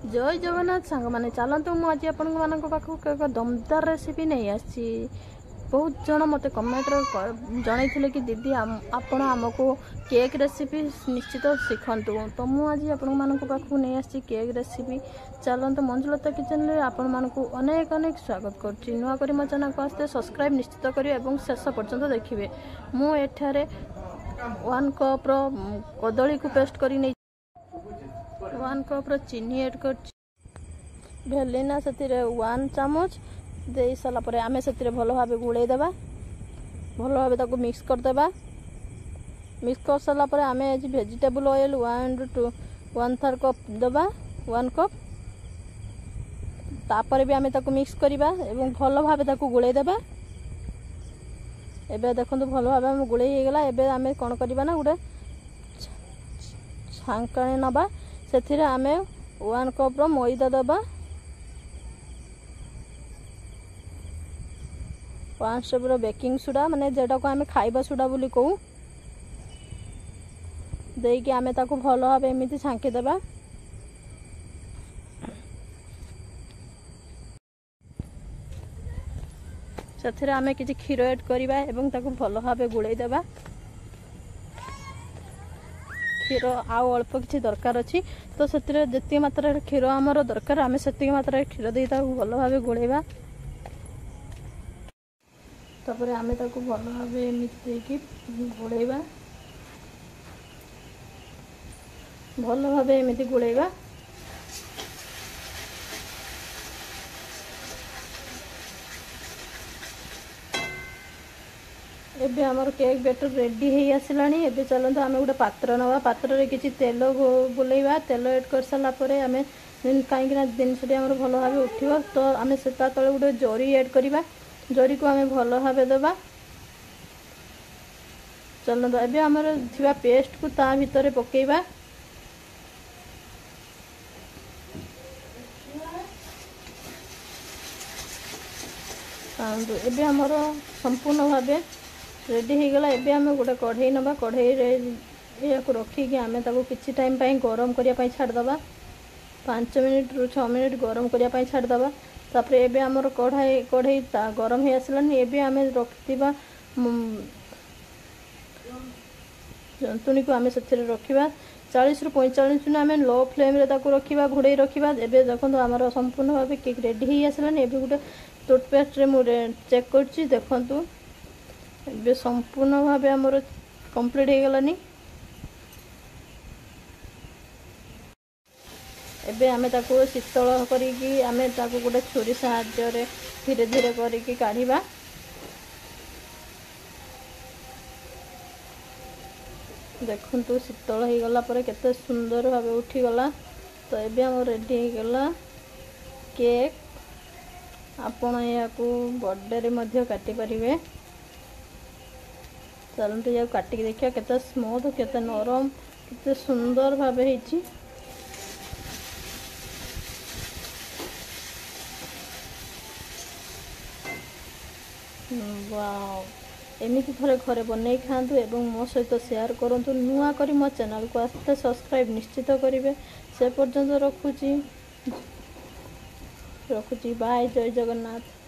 जय जगन्नाथ सांग मैंने चलतु मुझे आपण पाखक एक दमदार रेसिपी नहीं आसी। बहुत जन मत कमेंट जन कि दीदी आपण आमको केक रेसिपी निश्चित शिखतु तो मुझे आपण पाखक नहीं आसी केक रेसिपी। चलतु मंजुलता किचन रे आपण मानकु अनेक अनेक स्वागत करुच्ची। नुआ करी मो चैनल को आसते सब्सक्राइब निश्चित करेंगे और शेष पर्यंत देखिए। मु एठारे 1 कप कदली को पेस्ट करी 1 कप चीनी एड कर भेलिना से 1 चामच दे सारापर आम से भल भाव गोल देवा भल भाव मिक्स करदेबा। मिक्स कर सारापर आम आज वेजिटेबल ऑयल 1/3 कप देवा 1 कप तापर भी आम मिक्स करवा एवं भल भाव गोल देवा। एबे देखो भल भाव आम गोल होगा। एबे आम कौन करवा ना गोटे छांकणी नवा से आम 1 कप मैदा दबा 1 स्टेप बेकिंग सोडा माने जेटा को आम खाइबा सोडा बोली कहू देकी आम ताको भल भाव एमती छांकी देबा। से आम किसी क्षीर एड करवा एवं ताको भल भाव गोल देबा। क्षीर आउ अल्प किसी दरकार अच्छी तो से मात्रा क्षीर आमर दरकार आम से मात्रा क्षीर दे भल भाव गोलेबा। तापर आम ताको भल भाव एमती गोलेबा भल भाव एमती गोलेबा। एबे हमर केक बैटर रेडी हो आसलानी। एबे चलते आम गोटे पात्र नवा पात्र रे किछि तेल बुलेवा तेल एड कर सारा परे आम कहीं जिनसटी आम भल भाव उठिबो तो आम से तले गोटे जरी एड करवा जरी को आम भल भाव देबा। चलते एबे हमर थिबा पेस्ट को ता भीतर पकेइबा। एबे हमर संपूर्ण भाव रेडी हो गला। एबे आम गोटे कढ़ई नवा कढ़ई या रखिकी आम किसी टाइम गरम करने छाड़दबा 5 मिनट रु 6 मिनट गरम करने छाड़दबा। तापर एबे आमर कढ़ई गरम हो आसलानी। एबे आम रखिबा जंतुणी को आम से रखा 40 रु 45 मिनट आम लो फ्लेम रे रखा घोड़े रखा। एबे देखो आमर संपूर्ण भाव केक रेडी हो आसलानी। एबे गोटे टूथपेस्ट रे मुझे चेक करछि देखंतु एबे संपूर्ण भाव आमर कंप्लीट हो गलानी। एबे आम ताको शीतल करिकी आम ताको गोटे छुरी साहाय्य रे धीरे धीरे करिकी काढ़िबा। देखंतु शीतल हो गला परे केते सुंदर भाव उठी गला। तो एबे आम रेडी हो गला केक। आपण या बर्थडे रे मध्य काटी परिवे। चलते या काटिक देखिए केते स्मूथ केते नरम केते सुंदर भाव होइछि। वाओ एमिति थरे घरे बनै खातु एवं मो सहित शेयर करंतु। नुआ करी मो चैनल को आस्ते सब्सक्राइब निश्चित करेंगे। से पर्यंत रखुची बाय जय जगन्नाथ।